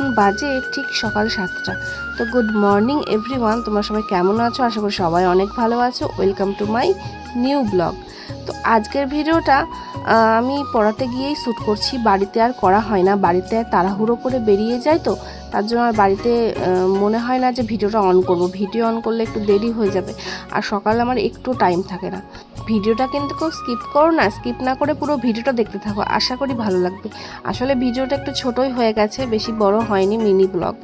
এখন বাজে ঠিক সকাল 7টা। তো গুড মর্নিং এভরিওয়ান, তোমরা সবাই কেমন আছো? আশা করি সবাই অনেক ভালো আছো। Welcome to my new blog. তো আজকের ভিডিওটা আমি পড়াতে গিয়েই শ্যুট করছি, বাড়িতে আর করা হয় না। বাড়িতে তাড়াহুড়ো করে বেরিয়ে যায়, তো তার জন্য আর বাড়িতে মনে হয় না যে ভিডিওটা অন করব। ভিডিও অন করলে একটু দেরি হয়ে যাবে, আর সকালে আমার একটু টাইম থাকে না। ভিডিওটা কিন্তু কেউ স্কিপ করো না, স্কিপ না করে পুরো ভিডিওটা দেখতে থাকো, আশা করি ভালো লাগবে। আসলে ভিডিওটা একটু ছোটই হয়ে গেছে, বেশি বড় হয়নি, মিনি ব্লগ,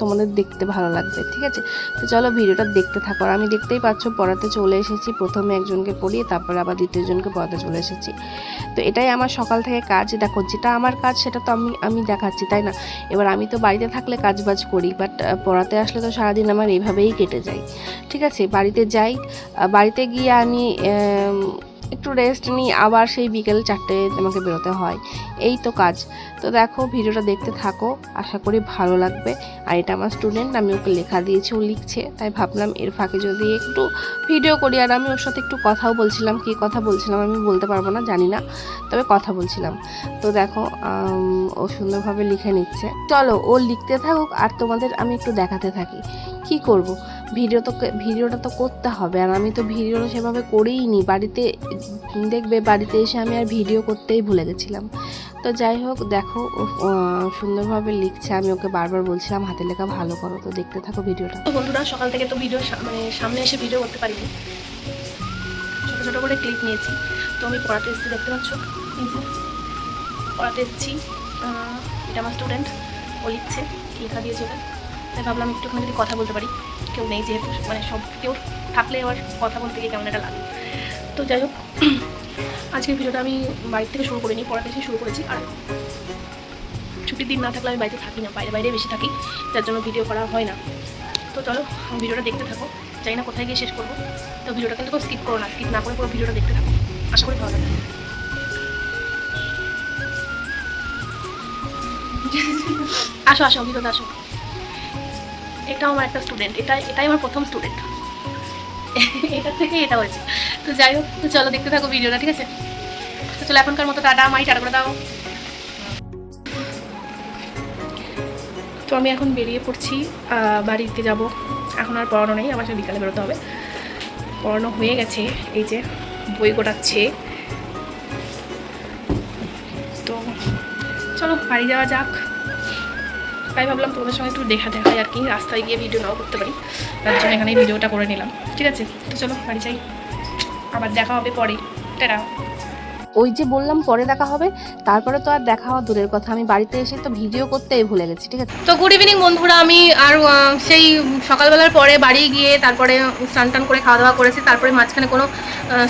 তোমাদের দেখতে ভালো লাগবে, ঠিক আছে? তো চলো ভিডিওটা দেখতে থাকো। আর আমি দেখতেই পাচ্ছ পড়াতে চলে এসেছি। প্রথমে একজনকে পড়িয়ে তারপরে আবার দ্বিতীয়জনকে পড়াতে চলে এসেছি। তো এটাই আমার সকাল থেকে কাজ। দেখো, যেটা আমার কাজ সেটা তো আমি দেখাচ্ছি, তাই না? এবার আমি তো বাড়িতে থাকলে কাজ বাজ করি, বাট পড়াতে আসলে তো সারাদিন আমার এইভাবেই কেটে যায়, ঠিক আছে? বাড়িতে যাই, বাড়িতে গিয়ে আমি একটু রেস্ট নিই, আবার সেই বিকেল 4টে আমাকে বেরোতে হয়। এই তো কাজ। তো দেখো ভিডিওটা দেখতে থাকো, আশা করি ভালো লাগবে। আর এটা আমার স্টুডেন্ট, আমি ওকে লেখা দিয়েছি, ও লিখছে, তাই ভাবলাম এর ফাঁকে যদি একটু ভিডিও করি। আর আমি ওর সাথে একটু কথাও বলছিলাম, কী কথা বলছিলাম আমি বলতে পারবো না, জানি না, তবে কথা বলছিলাম। তো দেখো ও সুন্দরভাবে লিখে নিচ্ছে। চলো ও লিখতে থাকুক, আর তোমাদের আমি একটু দেখাতে থাকি। কি করব, ভিডিওটা তো করতে হবে। আর আমি তো ভিডিওটা সেভাবে করেই নি। বাড়িতে দেখবে, বাড়িতে এসে আমি আর ভিডিও করতেই ভুলে গেছিলাম। তো যাই হোক, দেখো সুন্দরভাবে লিখছে। আমি ওকে বারবার বলছিলাম হাতে লেখা ভালো করো। তো দেখতে থাকো ভিডিওটা। তো বন্ধুরা, সকাল থেকে তো ভিডিও সামনে এসে ভিডিও করতে পারিনি, ছোটো ছোটো করে ক্লিপ নিয়েছি। তো আমি পড়াতে এসেছি, দেখতে পাচ্ছ, পড়াতে এসেছি। এটা আমার স্টুডেন্ট, ও লিখছে, লেখা দিয়ে চলে। তাই ভাবলাম একটুখানি যদি কথা বলতে পারি। কেউ নেই যেহেতু, সব কেউ থাকলে আবার কথা বলতে গিয়ে কেমন একটা লাগে। তো যাই হোক, আজকের ভিডিওটা আমি বাড়ির থেকে শুরু করিনি, পড়াতে এসে শুরু করেছি। আর ছুটির দিন না থাকলে আমি বাড়িতে থাকি না, বাইরে বেশি থাকি, যার জন্য ভিডিও করা হয় না। তো চলো ভিডিওটা দেখতে থাকো, জানি না কোথায় গিয়ে শেষ করবো। তো ভিডিওটা কিন্তু স্কিপ করো না, স্কিপ না করে পুরো ভিডিওটা দেখতে থাকো, আশা করি ভালো লাগবে। আসো আসো ভিডিওতে আসো। এটা আমার একটা স্টুডেন্ট, এটাই আমার প্রথম স্টুডেন্ট, এটা থেকে এটা হয়েছে। তো যাই হোক, তো চলো দেখতে থাকো ভিডিওটা, ঠিক আছে? তো চলো এখনকার মতো টাটা, মাই টাটা করে দাও। তো আমি এখন বেরিয়ে পড়ছি, বাড়িতে যাব। এখন আর পড়ানো নেই, আমার সাথে বিকালে বেরোতে হবে। পড়ানো হয়ে গেছে, এই যে বই গোটাচ্ছে। তো চলো বাড়ি যাওয়া যাক। তাই ভাবলাম তোমাদের সঙ্গে একটু দেখা হয় আর কি, রাস্তায় গিয়ে ভিডিও নাও করতে পারি, তার জন্য এখানে ভিডিওটা করে নিলাম, ঠিক আছে? তো চলো বাড়ি যাই, আবার দেখা হবে পরে, টাটা। ওই যে বললাম পরে দেখা হবে, তারপরে তো আর দেখা হওয়া দূরের কথা, আমি বাড়িতে এসে তো ভিডিও করতেই ভুলে গেছি, ঠিক আছে? তো গুড ইভিনিং বন্ধুরা, আমি আর সেই সকালবেলার পরে বাড়ি গিয়ে তারপরে স্নান টান করে খাওয়া দাওয়া করেছি। তারপরে মাঝখানে কোনো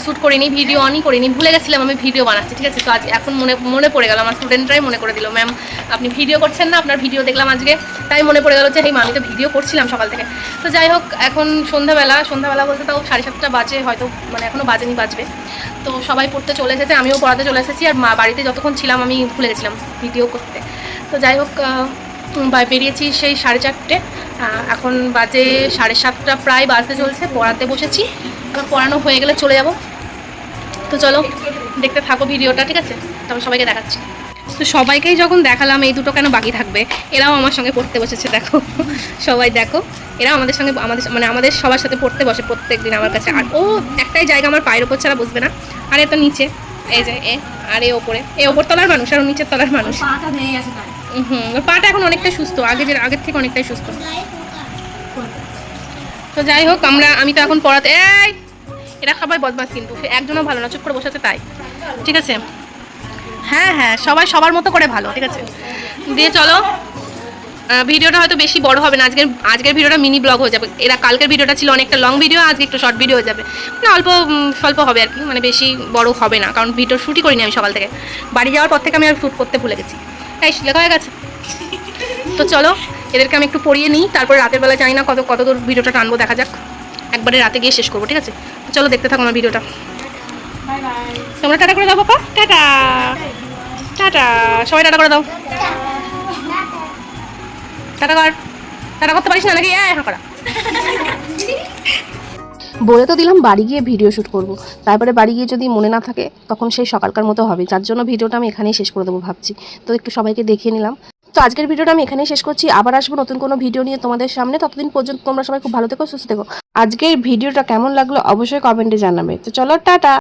শ্যুট করিনি, ভিডিও অনই করিনি, ভুলে গেছিলাম আমি ভিডিও বানাচ্ছি, ঠিক আছে? তো আজ এখন মনে পড়ে গেল, আমার স্টুডেন্টরাই মনে করে দিল, ম্যাম আপনি ভিডিও করছেন না, আপনার ভিডিও দেখলাম আজকে, তাই মনে পড়ে গেল যে এই আমি তো ভিডিও করছিলাম সকাল থেকে। তো যাই হোক, এখন সন্ধ্যাবেলা বলতে তাও 7:30 বাজে হয়তো, এখনও বাজেনি, বাজবে। তো সবাই পড়তে চলে এসেছে, আমিও পড়াতে চলে এসেছি। আর বাড়িতে যতক্ষণ ছিলাম আমি ভুলে গেছিলাম ভিডিও করতে। তো যাই হোক, বেরিয়েছি সেই 4:30, এখন বাজে 7:30 প্রায় বাজতে চলছে। পড়াতে বসেছি, পড়ানো হয়ে গেলে চলে যাব। তো চলো দেখতে থাকো ভিডিওটা, ঠিক আছে? তবে সবাইকে দেখাচ্ছি। তো সবাইকেই যখন দেখালাম, এই দুটো কেন বাকি থাকবে? এরাও আমার সঙ্গে পড়তে বসেছে, দেখো সবাই দেখো, এরা আমাদের সঙ্গে আমাদের সবার সাথে পড়তে বসে প্রত্যেক দিন আমার কাছে। আর ও একটাই জায়গা আমার পায়ের ওপর ছাড়া বুঝবে না। আর এ তো নিচে, এই যে আর এ ওপর তলার মানুষ, আর নিচের তলার মানুষ। ওর পাটা এখন অনেকটাই সুস্থ, আগের থেকে অনেকটাই সুস্থ। তো যাই হোক, আমি তো এখন পড়াতে, এরা সবাই বদমাস, কিন্তু একজনও ভালো না, চুপ করে বসে আছে তাই, ঠিক আছে? হ্যাঁ, সবাই সবার মতো করে ভালো, ঠিক আছে? দিয়ে চলো, ভিডিওটা হয়তো বেশি বড় হবে না, আজকের ভিডিওটা মিনি ব্লগ হয়ে যাবে। কালকের ভিডিওটা ছিল অনেকটা লং ভিডিও, আজকে একটু শর্ট ভিডিও হয়ে যাবে, অল্প স্বল্প হবে আর কি, বেশি বড় হবে না, কারণ ভিডিও শ্যুটই করিনি আমি সকাল থেকে। বাড়ি যাওয়ার পর থেকে আমি আর শ্যুট করতে ভুলে গেছি, তাই লেখা হয়ে গেছে। তো চলো এদেরকে আমি একটু পড়িয়ে নিই, তারপরে রাতের বেলা জানি না কত দূর ভিডিওটা টানবো, দেখা যাক। একবারে রাতে গিয়ে শেষ করবো, ঠিক আছে? তো চলো দেখতে থাকো আমার ভিডিওটা। বাই বাই, তোমরা টাটা করে দাও পাপা, টাটা টাটা, সবাই টাটা করে দাও। টাটা করতে পারিস না নাকি? হ্যাঁ করা। বলে তো দিলাম বাড়ি গিয়ে ভিডিও শ্যুট করব, তারপরে বাড়ি গিয়ে যদি মনে না থাকে তখন সেই সকালকার মতো হবে, যার জন্য ভিডিওটা আমি এখানেই শেষ করে দেবো ভাবছি। তো একটু সবাইকে দেখিয়ে নিলাম। তো আজকের ভিডিওটা আমি এখানেই শেষ করছি, আবার আসবো নতুন কোনো ভিডিও নিয়ে তোমাদের সামনে। ততদিন পর্যন্ত তোমরা সবাই খুব ভালো থেকো, সুস্থ থেকো। আজকের ভিডিওটা কেমন লাগলো অবশ্যই কমেন্টে জানাবে। তো চলো টাটা।